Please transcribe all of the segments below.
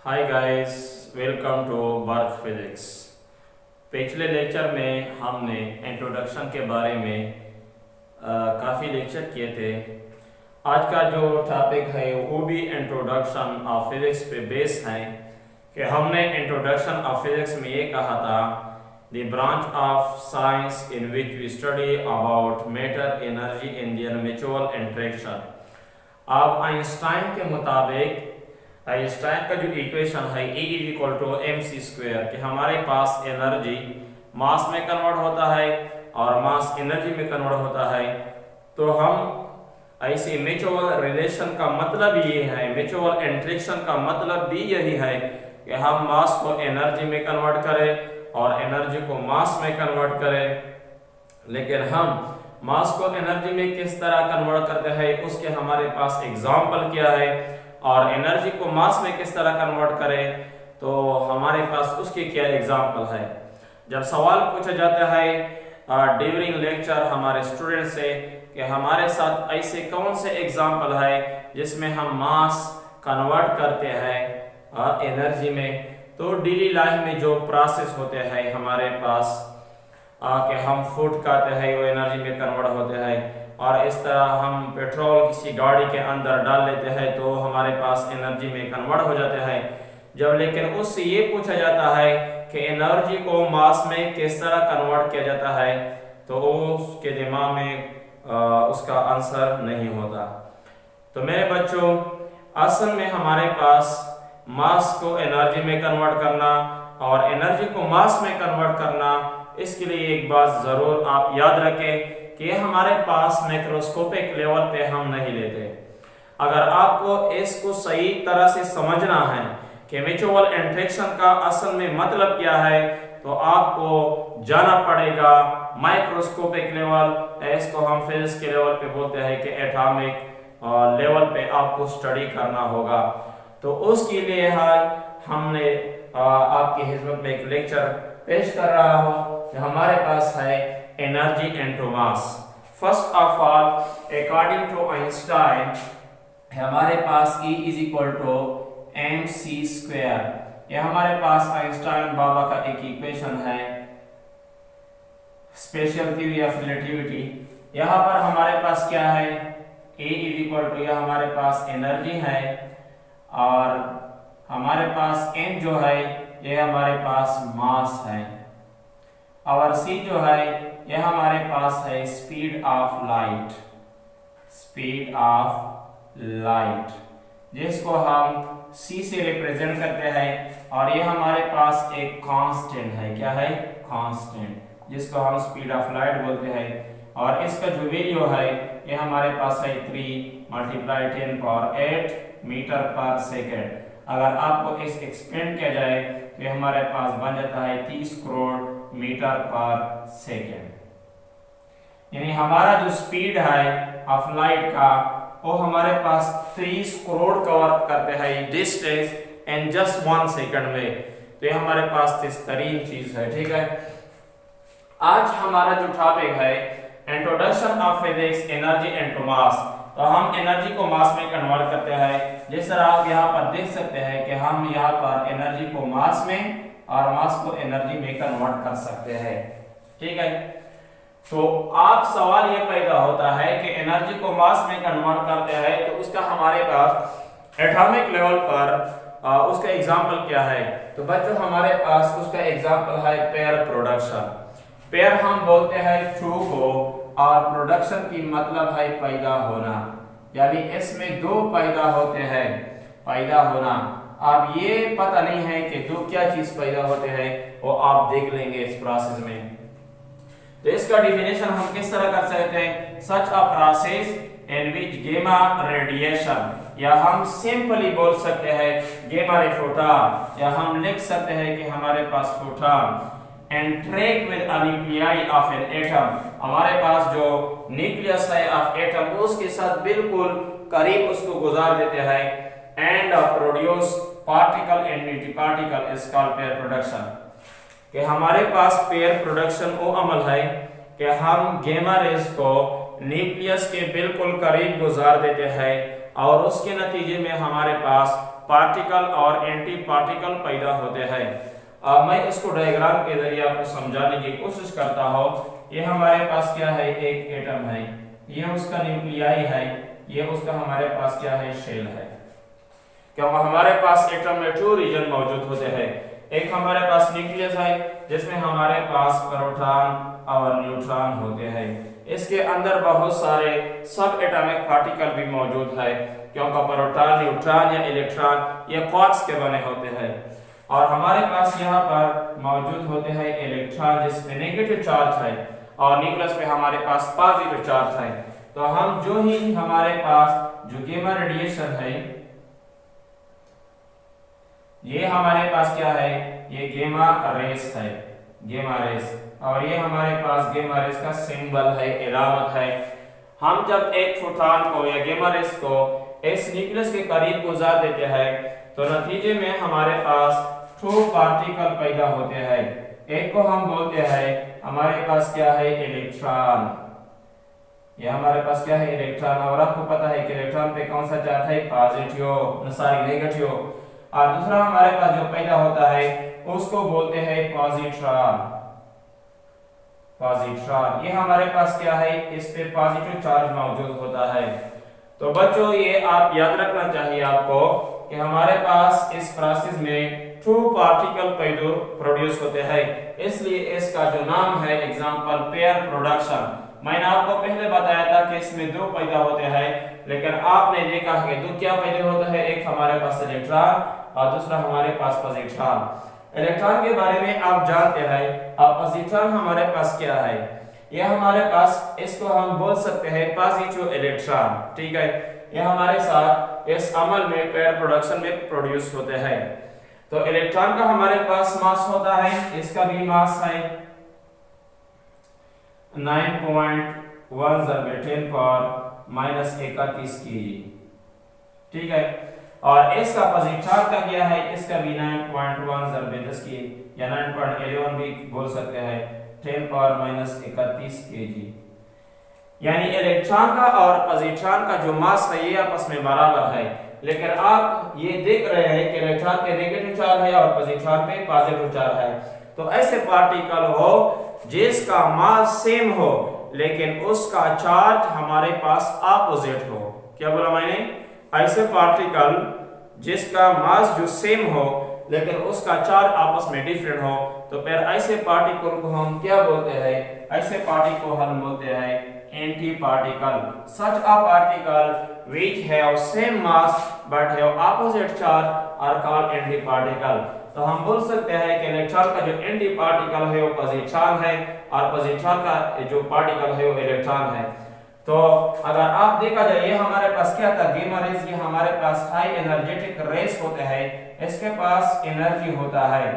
Hi guys, welcome to birth physics. पिछले lecture में हमने इंट्रोडक्शन के बारे में काफ़ी लेक्चर किए थे। आज का जो टॉपिक है वो भी इंट्रोडक्शन ऑफ फिजिक्स पे बेस है कि हमने इंट्रोडक्शन ऑफ फिजिक्स में ये कहा था the branch of science in which we study about matter energy in their mutual interaction. अब आइंस्टाइन के मुताबिक आइंस्टाइन का जो इक्वेशन है E = mc² कि हमारे पास एनर्जी मास में कन्वर्ट होता है और मास एनर्जी में कन्वर्ट होता है। तो हम ऐसे म्यूचुअल रिलेशन का मतलब ये है, म्यूचुअल इंटरेक्शन का मतलब भी यही है कि हम मास को एनर्जी में कन्वर्ट करें और एनर्जी को मास में कन्वर्ट करें। लेकिन हम मास को एनर्जी में किस तरह कन्वर्ट करते हैं उसके हमारे पास एग्जाम्पल क्या है, और एनर्जी को मास में किस तरह कन्वर्ट करें तो हमारे पास उसके क्या एग्जाम्पल है। जब सवाल पूछा जाता है ड्यूरिंग लेक्चर हमारे स्टूडेंट से कि हमारे साथ ऐसे कौन से एग्जाम्पल है जिसमें हम मास कन्वर्ट करते हैं एनर्जी में, तो डेली लाइफ में जो प्रोसेस होते हैं हमारे पास कि हम फूड खाते हैं वो एनर्जी में कन्वर्ट होते हैं, और इस तरह हम पेट्रोल किसी गाड़ी के अंदर डाल लेते हैं तो हमारे पास एनर्जी में कन्वर्ट हो जाते हैं। जब लेकिन उससे ये पूछा जाता है कि एनर्जी को मास में किस तरह कन्वर्ट किया जाता है तो उसके दिमाग में उसका आंसर नहीं होता। तो मेरे बच्चों, असल में हमारे पास मास को एनर्जी में कन्वर्ट करना और एनर्जी को मास में कन्वर्ट करना, इसके लिए एक बात जरूर आप याद रखें कि हमारे पास मैक्रोस्कोपिक लेवल पे हम नहीं लेते। अगर आपको इसको सही तरह से समझना है कि म्यूचुअल इंटरेक्शन का असल में मतलब क्या है तो आपको जाना पड़ेगा माइक्रोस्कोपिक लेवल, इसको हम फिजिक्स के लेवल पे बोलते हैं कि एटॉमिक लेवल पे आपको स्टडी करना होगा। तो उसके लिए हमने आपकी खिदमत में एक लेक्चर पेश कर रहा हूँ कि हमारे पास है energy and mass. First of all, according to Einstein हमारे पास E = mc²। ये हमारे पास आइंस्टाइन बाबा का एक इक्वेशन है, स्पेशल थ्योरी ऑफ रिलेटिविटी। यहाँ पर हमारे पास क्या है, A यह हमारे पास एनर्जी है और हमारे पास n जो है ये हमारे पास मास है, और C जो है यह हमारे पास है स्पीड ऑफ लाइट, जिसको हम C से रिप्रेजेंट करते हैं, और यह हमारे पास एक कांस्टेंट है। क्या है? कांस्टेंट, जिसको हम स्पीड ऑफ लाइट बोलते हैं, और इसका जो वैल्यू है यह हमारे पास है 3 × 10⁸ मीटर पर सेकेंड। अगर आपको इस एक्सपेंड किया जाए तो यह हमारे पास बन जाता है 30 करोड़ मीटर पर सेकेंड। यानी हमारा जो स्पीड है ऑफ लाइट का वो हमारे पास 30 करोड़ कवर करते हैं डिस्टेंस इन जस्ट 1 सेकंड में। तो ये हमारे पास तरीन चीज है। ठीक है, आज हमारा जो टॉपिक है introduction of physics energy and मास। तो हम एनर्जी को मास में कन्वर्ट करते हैं। जिस तरह आप यहाँ पर देख सकते हैं कि हम यहाँ पर एनर्जी को मास में और मास को एनर्जी में कन्वर्ट कर सकते हैं। ठीक है, तो आप सवाल ये पैदा होता है कि एनर्जी को मास में कन्वर्ट करते हैं तो उसका हमारे पास एटॉमिक लेवल पर उसका एग्जांपल क्या है। तो बच्चों, हमारे पास उसका एग्जांपल है पेयर प्रोडक्शन। पेयर हम बोलते हैं टू को, और प्रोडक्शन की मतलब है पैदा होना, यानी इसमें दो पैदा होते हैं, पैदा होना। अब ये पता नहीं है कि दो क्या चीज पैदा होते हैं, वो आप देख लेंगे इस प्रोसेस में। तो इसका डेफिनेशन हम किस तरह कर सकते हैं, such a process in which gamma radiation, या हम सिंपली बोल सकते हैं गामा रे फोटॉन, या हम लिख सकते हैं कि हमारे पास photon interact with a nuclei of an atom. हमारे पास जो न्यूक्लियस है ऑफ एटम उसके साथ बिल्कुल करीब उसको गुजार देते हैं, and produce particle and anti particle is called pair production. कि हमारे पास पेयर प्रोडक्शन वो अमल है कि हम गामा रेज को न्यूक्लियस के बिल्कुल करीब गुजार देते हैं और उसके नतीजे में हमारे पास पार्टिकल और एंटी पार्टिकल पैदा होते हैं। अब मैं इसको डायग्राम के जरिए आपको समझाने की कोशिश करता हूँ। ये हमारे पास क्या है, एक एटम है, ये उसका न्यूक्लियाई है, ये उसका हमारे पास क्या है, शेल है। क्योंकि हमारे पास एटम में 2 रीजन मौजूद होते हैं। एक हमारे पास न्यूक्लियस है जिसमें हमारे पास प्रोटॉन और न्यूट्रॉन होते हैं। इसके अंदर बहुत सारे सब एटॉमिक पार्टिकल भी मौजूद है, क्योंकि प्रोटॉन, न्यूट्रॉन या इलेक्ट्रॉन ये क्वार्ट्स के बने होते हैं। और हमारे पास यहाँ पर मौजूद होते हैं इलेक्ट्रॉन जिसमें नेगेटिव चार्ज है, और न्यूक्लियस में हमारे पास पॉजिटिव चार्ज है। तो हम जो ही हमारे पास जो गैमा रेडिएशन है, ये हमारे पास क्या है, ये गैमा रेस है, गैमा रेस, और ये हमारे पास गैमा रेस का सिंबल है, इलामत है। हम जब एक फोटॉन को या गैमा रेस को इस न्यूक्लियस के करीब गुजार देते हैं तो नतीजे में हमारे पास 2 पार्टिकल पैदा होते हैं। एक को हम बोलते हैं हमारे पास क्या है, इलेक्ट्रॉन, ये हमारे पास क्या है, इलेक्ट्रॉन। और आपको पता है कि इलेक्ट्रॉन पे कौन सा चार्ज है, पॉजिटिव, सॉरी नेगेटिव। और दूसरा हमारे पास जो पैदा होता है उसको बोलते हैं पॉजिट्रॉन, पॉजिट्रॉन। ये हमारे पास क्या है, इस पे पॉजिटिव चार्ज मौजूद होता है। तो बच्चों ये आप याद रखना चाहिए आपको कि हमारे पास इस प्रोसेस में 2 पार्टिकल प्रोड्यूस होते हैं, इसलिए इसका जो नाम है एग्जांपल पेयर प्रोडक्शन। मैंने आपको पहले बताया था कि इसमें 2 पैदा होते हैं, लेकिन आपने देखा है 2 क्या पैदा होता है, एक हमारे पास इलेक्ट्रॉन और दूसरा हमारे पास पॉजिट्रॉन। इलेक्ट्रॉन के बारे में आप जानते हैं। अब पॉजिट्रॉन हमारे पास क्या है, ये हमारे पास, इसको हम बोल सकते हैं पॉजिटिव इलेक्ट्रॉन, ठीक है। ये हमारे साथ इस अमल में पेयर प्रोडक्शन में प्रोड्यूस होते हैं। तो इलेक्ट्रॉन का हमारे पास मास होता है, इसका भी मास है 9.1 10 -31 केजी, ठीक है। और इसका पॉजिट्रॉन का क्या है, इसका भी 9.1 10 की या 9.11 भी बोल सकते हैं, 10 -31 केजी। यानी इलेक्ट्रॉन का और पॉजिट्रॉन का जो मास है ये आपस में बराबर है। लेकिन आप ये देख रहे हैं कि इलेक्ट्रॉन पे नेगेटिव चार्ज है और पॉजिट्रॉन पे पॉजिटिव चार्ज है। तो ऐसे पार्टिकल हो जिसका मास सेम हो लेकिन उसका चार्ज हमारे पास ऑपोजिट हो। क्या बोला मैंने, ऐसे पार्टिकल जिसका मास जो सेम हो लेकिन उसका चार्ज आपस में डिफरेंट हो, तो फिर ऐसे पार्टिकल को हम क्या बोलते हैं, ऐसे पार्टिकल को हम बोलते हैं anti particle. Such a particle which have same mass but have opposite charge are called anti particle। तो हम बोल सकते हैं कि इलेक्ट्रॉन का जो एंटी पार्टिकल है वो पॉजिट्रॉन है और पॉजिट्रॉन का जो पार्टिकल है वो इलेक्ट्रॉन है। तो अगर आप देखा जाए ये हमारे पास क्या था, गैमा रेस, ये हमारे पास हाई एनर्जेटिक रेस होते हैं, इसके पास एनर्जी होता है।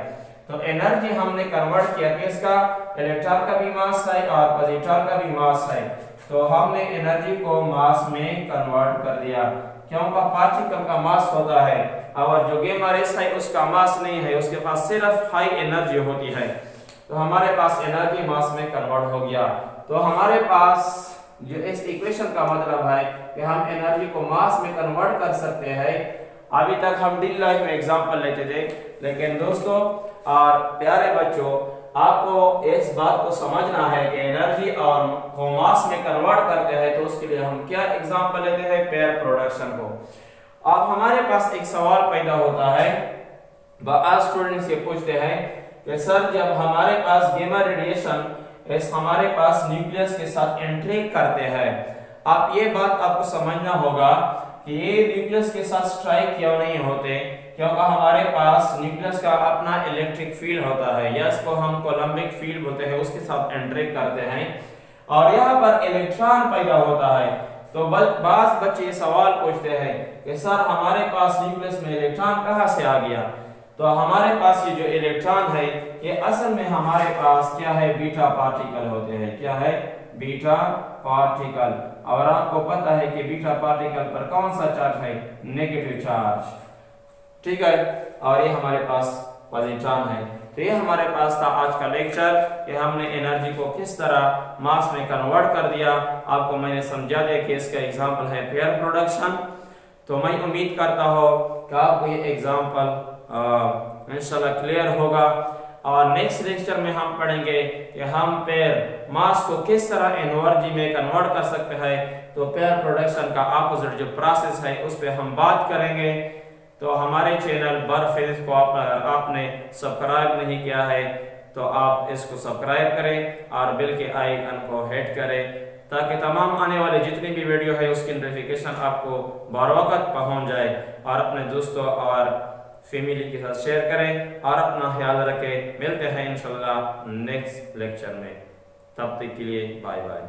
तो एनर्जी हमने कन्वर्ट किया कि इसका इलेक्ट्रॉन का भी मास है और पॉजिट्रॉन का भी मास है, तो हमने एनर्जी को मास में कन्वर्ट कर दिया, क्योंकि पार्टिकल का मास होता है और जो गैमा रेस है उसका मास नहीं है, उसके पास सिर्फ हाई एनर्जी होती है। तो हमारे पास एनर्जी मास में कन्वर्ट हो गया। तो हमारे पास जो इस इक्वेशन का मतलब है कि हम एनर्जी को मास में कन्वर्ट कर सकते हैं। अभी तक हम डेली लाइफ में एग्जांपल लेते थे, लेकिन दोस्तों और प्यारे बच्चों आपको इस बात को समझना है कि एनर्जी और को मास में कन्वर्ट करते हैं तो उसके लिए हम क्या एग्जांपल लेते हैं, पेयर प्रोडक्शन को। अब हमारे पास एक सवाल पैदा होता है, आज स्टूडेंट्स ये पूछते हैं कि सर जब हमारे पास गैमा रेडिएशन इस हमारे पास न्यूक्लियस के साथ एंट्री करते हैं, आप ये बात आपको समझना होगा कि ये न्यूक्लियस के साथ स्ट्राइक क्यों नहीं होते, क्योंकि हमारे पास न्यूक्लियस का अपना इलेक्ट्रिक फील्ड होता है या इसको हम कोलम्बिक फील्ड बोलते हैं, उसके साथ एंट्री करते हैं और यहाँ पर इलेक्ट्रॉन पैदा होता है। तो बास बच्चे सवाल पूछते हैं कि सर हमारे पास न्यूक्लियस में इलेक्ट्रॉन कहाँ से आ गया। तो हमारे पास ये जो इलेक्ट्रॉन है ये असल में हमारे पास क्या है, बीटा पार्टिकल होते हैं। क्या है, बीटा पार्टिकल। और आपको पता है कि बीटा पार्टिकल पर कौन सा चार्ज है, नेगेटिव चार्ज, ठीक है। और ये हमारे पास पॉजिट्रॉन है। तो ये हमारे पास था आज का लेक्चर कि हमने एनर्जी को किस तरह मास में कन्वर्ट कर दिया। आपको मैंने समझा दिया कि इसका एग्जांपल है पेयर प्रोडक्शन। तो मैं उम्मीद करता हूँ कि आपको ये एग्जाम्पल इंशाल्लाह क्लियर होगा। और नेक्स्ट लेक्चर में हम पढ़ेंगे कि हम पेयर मास को किस तरह एनर्जी में कन्वर्ट कर सकते हैं। तो पेयर प्रोडक्शन का अपोजिट जो प्रोसेस है उस पर हम बात करेंगे। तो हमारे चैनल बर्फ फिजिक्स को अगर आपने सब्सक्राइब नहीं किया है तो आप इसको सब्सक्राइब करें और बेल के आइकन को हिट करें, ताकि तमाम आने वाले जितनी भी वीडियो है उसकी नोटिफिकेशन आपको बरवकत पहुंच जाए। और अपने दोस्तों और फैमिली के साथ शेयर करें और अपना ख्याल रखें। मिलते हैं इंशाल्लाह नेक्स्ट लेक्चर में, तब तक के लिए बाय बाय।